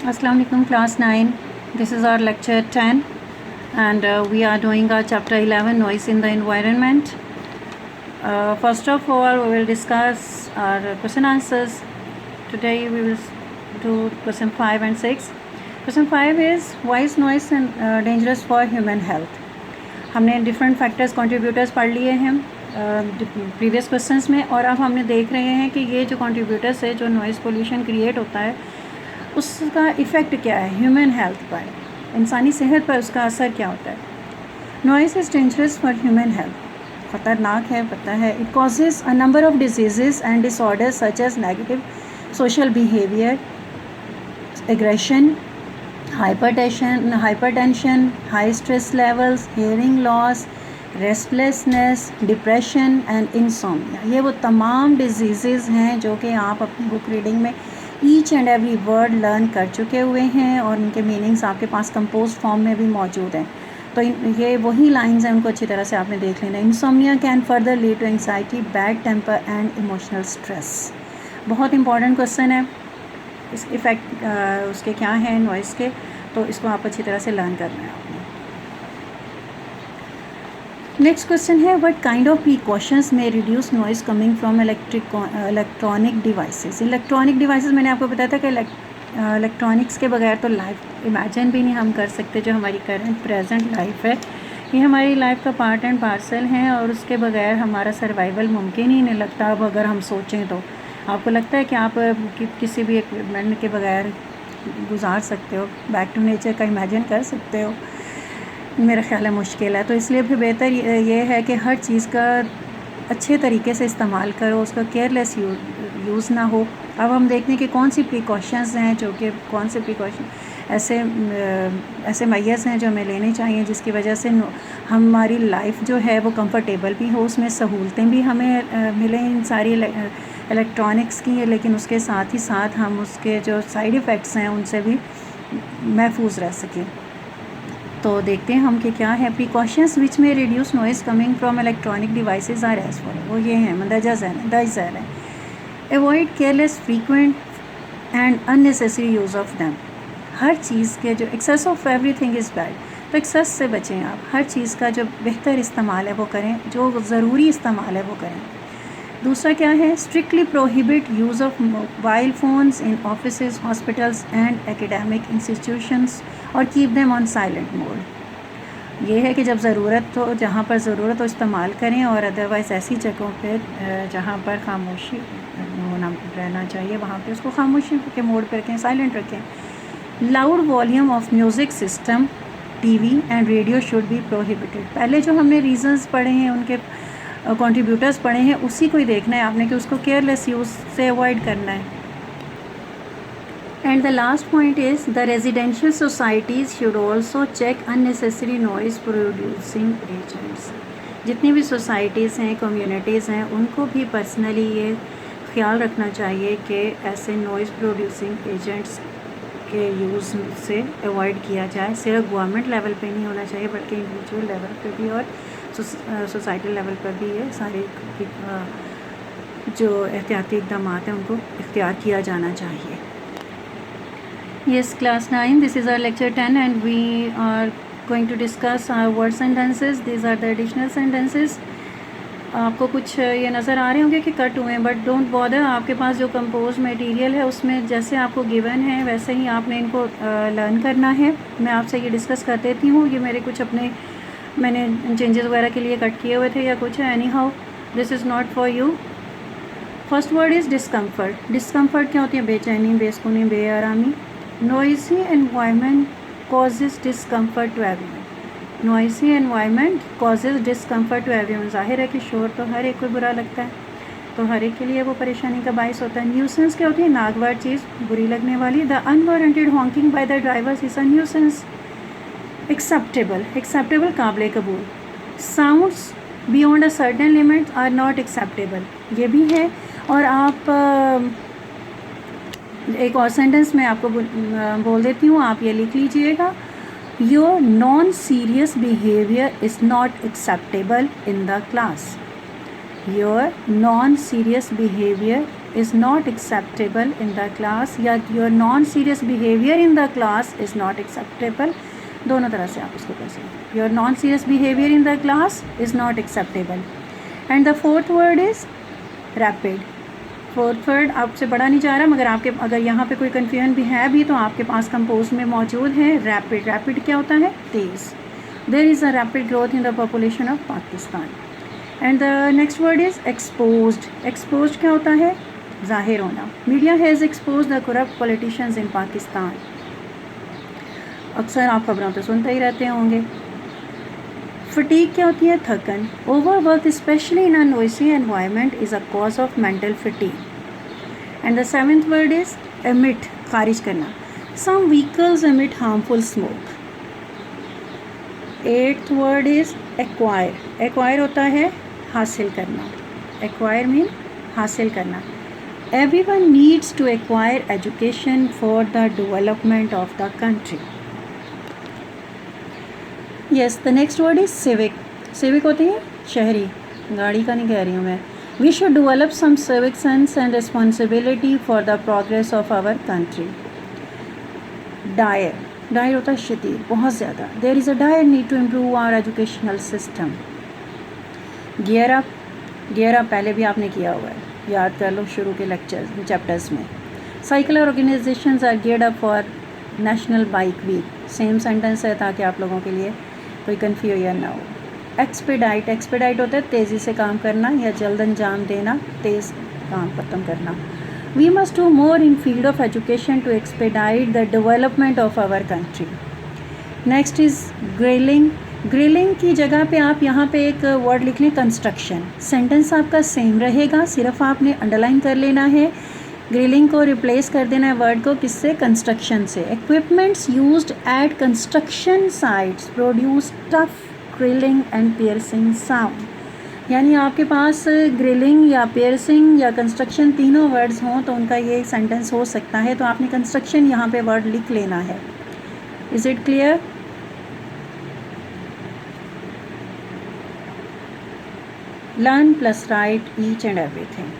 Assalamu alaikum, class 9. This is our lecture 10 and we are doing our chapter 11, noise in the environment. First of all, we will discuss our question answers. Today we will do question 5 and 6. Question 5 is, why is noise dangerous for human health? हमने different factors contributors पढ़ लिए हैं previous questions में, और अब हमने देख रहे हैं कि ये जो कंट्रीब्यूटर्स है, जो नॉइज़ पोल्यूशन क्रिएट होता है, उसका इफ़ेक्ट क्या है ह्यूमन हेल्थ पर, इंसानी सेहत पर उसका असर क्या होता है. Noise is dangerous for human health, ख़तरनाक है, पता है. It causes a number of diseases and disorders such as negative social behaviour, aggression, hypertension, high stress levels, hearing loss, restlessness, depression and insomnia. ये वो तमाम डिजीज़ हैं जो कि आप अपनी बुक रीडिंग में each and every word learn कर चुके हुए हैं और उनके मीनिंग्स आपके पास कंपोज फॉर्म में भी मौजूद हैं. तो ये वही लाइंस हैं, उनको अच्छी तरह से आपने देख लेना. Insomnia can further lead to anxiety, bad temper and emotional stress. बहुत इंपॉर्टेंट क्वेश्चन है. इस इफ़ेक्ट उसके क्या हैं नॉइज़ के, तो इसको आप अच्छी तरह से लर्न करना है आपने. नेक्स्ट क्वेश्चन है, व्हाट काइंड ऑफ प्रिकॉशंस में reduce noise coming from electronic devices. Electronic devices मैंने आपको बताया था कि इलेक्ट्रॉनिक्स के बगैर तो लाइफ इमेजिन भी नहीं हम कर सकते. जो हमारी करंट प्रेजेंट लाइफ है, ये हमारी लाइफ का पार्ट एंड पार्सल है और उसके बगैर हमारा सर्वाइवल मुमकिन ही नहीं लगता. अब अगर हम सोचें तो आपको लगता है कि आप किसी भी इक्विपमेंट के बगैर गुजार सकते हो, बैक टू नेचर का इमेजिन कर सकते हो? मेरा ख़्याल है मुश्किल है. तो इसलिए फिर बेहतर ये है कि हर चीज़ का अच्छे तरीके से इस्तेमाल करो, उसका केयरलेस यूज़ ना हो. अब हम देखते हैं कि कौन सी प्रिकॉशंस हैं, जो कि कौन से प्रिकॉशन ऐसे मैयर्स हैं जो हमें लेने चाहिए जिसकी वजह से हमारी लाइफ जो है वो कंफर्टेबल भी हो, उसमें सहूलतें भी हमें मिलें इन सारी इलेक्ट्रॉनिक्स की, लेकिन उसके साथ ही साथ हम उसके जो साइड इफ़ेक्ट्स हैं उनसे भी महफूज रह सकें. तो देखते हैं हम कि क्या है. प्रिकॉशंस विच में reduce noise coming from electronic devices are as follow. वो ये हैं, मंदरजा ज़ैन है. Avoid careless frequent and unnecessary use of them. हर चीज़ के जो excess of everything is bad, तो एक्सेस से बचें आप. हर चीज़ का जो बेहतर इस्तेमाल है वो करें, जो ज़रूरी इस्तेमाल है वो करें. दूसरा क्या है, strictly prohibit use of mobile phones in offices, hospitals and academic institutions और keep them on silent mode. ये है कि जब ज़रूरत हो, जहाँ पर ज़रूरत हो इस्तेमाल करें, और अदरवाइज़ ऐसी जगहों पे जहाँ पर खामोशी होना रहना चाहिए वहाँ पे उसको खामोशी के मोड पर रखें, साइलेंट रखें. Loud volume of music system, TV and radio should be prohibited. पहले जो हमने रीज़न्स पढ़े हैं, उनके कंट्रीब्यूटर्स पढ़े हैं, उसी को ही देखना है आपने कि उसको केयरलेस यूज़ से अवॉइड करना है. And the last point is the residential societies should also check unnecessary noise producing agents. जितनी भी सोसाइटीज़ हैं, कम्युनिटीज़ हैं, उनको भी पर्सनली ये ख्याल रखना चाहिए कि ऐसे नॉइज़ प्रोड्यूसिंग एजेंट्स के यूज़ से अवॉइड किया जाए. सिर्फ गवर्नमेंट लेवल पे नहीं होना चाहिए बल्कि इंडिविजुअल लेवल पे भी और सोसाइटी लेवल पर भी ये सारे जो एहतियाती इक़दाम हैं उनको इख्तियार किया जाना चाहिए. Yes, class 9, this is our lecture 10 and we are going to discuss our word sentences. These are the additional sentences. आपको कुछ ये नज़र आ रहे होंगे कि कट हुए हैं, बट डोंट बॉदर. आपके पास जो कंपोज मटेरियल है उसमें जैसे आपको गिवन है वैसे ही आपने इनको लर्न करना है. मैं आपसे ये डिस्कस कर देती हूँ. ये मेरे कुछ मैंने चेंजेस वगैरह के लिए कट किए हुए थे या कुछ है. Anyhow, this is not for you. First word is discomfort. Discomfort क्या होती है? बेचैनी, बेसुकूनी, बेआरामी. Noisy environment causes discomfort to everyone. Noisy environment causes discomfort to everyone. ज़ाहिर है कि शोर तो हर एक को बुरा लगता है, तो हर एक के लिए वो परेशानी का बायस होता है. न्यूसेंस क्या होती है? नागवार चीज़, बुरी लगने वाली. The unwarranted honking by the drivers is a nuisance. Acceptable काबिल कबूल. Sounds beyond a certain limit are not acceptable. ये भी है. और आप एक और सेंटेंस मैं आपको बोल देती हूँ, आप ये लिख लीजिएगा. Your non serious behaviour is not acceptable in the class. Your non serious behaviour is not acceptable in the class, या your non-serious behavior in the class is not acceptable. दोनों तरह से आप इसको कह सकते हैं. Your non-serious behavior in the class is not acceptable. And the fourth word is rapid. Fourth word आपसे पढ़ा नहीं जा रहा, मगर आपके अगर यहाँ पे कोई कन्फ्यूजन भी है भी तो आपके पास कंपोज में मौजूद है. रैपिड. रैपिड क्या होता है? तेज़. There is a rapid growth in the population of Pakistan. And the next word is exposed. Exposed क्या होता है? ज़ाहिर होना. Media has expose the corrupt politicians in Pakistan. अक्सर आप खबरों तो सुनते ही रहते होंगे. फटीग क्या होती है? थकन. Overwork specially in a noisy environment is a cause of mental fatigue. And the seventh word is emit. खारिज करना. Some vehicles emit harmful smoke. Eighth word is acquire. Acquire होता है हासिल करना. एक्वायर मीन हासिल करना. Everyone needs to acquire education for the development of the country. Yes, the next word is civic. Civic होती है शहरी. गाड़ी का नहीं कह रही हूँ मैं. We should develop some civic sense and responsibility for the progress of our country. Dire. Dire होता है शदीद, बहुत ज़्यादा. There is a dire need to improve our educational system. Gear up. Gear up पहले भी आपने किया हुआ है, याद कर लो शुरू के लेक्चर्स चैप्टर्स में. Cycler organisations are geared up for national bike week. Same sentence है ताकि आप लोगों के लिए कोई कन्फ्यूजन ना हो. एक्सपेडाइट. एक्सपेडाइट होता है तेज़ी से काम करना या जल्द अंजाम देना, तेज़ काम ख़त्म करना. We must do more in field of education to expedite the development of our country. Next is grilling. Grilling की जगह पे आप यहाँ पे एक वर्ड लिख लें कंस्ट्रक्शन. सेंटेंस आपका सेम रहेगा, सिर्फ आपने अंडरलाइन कर लेना है. ग्रिलिंग को रिप्लेस कर देना है वर्ड को किससे? कंस्ट्रक्शन से. Equipments used eight construction sites produce tough grilling and piercing sound. यानी आपके पास ग्रिलिंग या पियर्सिंग या कंस्ट्रक्शन तीनों वर्ड्स हों तो उनका ये सेंटेंस हो सकता है. तो आपने कंस्ट्रक्शन यहाँ पे वर्ड लिख लेना है. Is it clear? Learn plus right each and everything.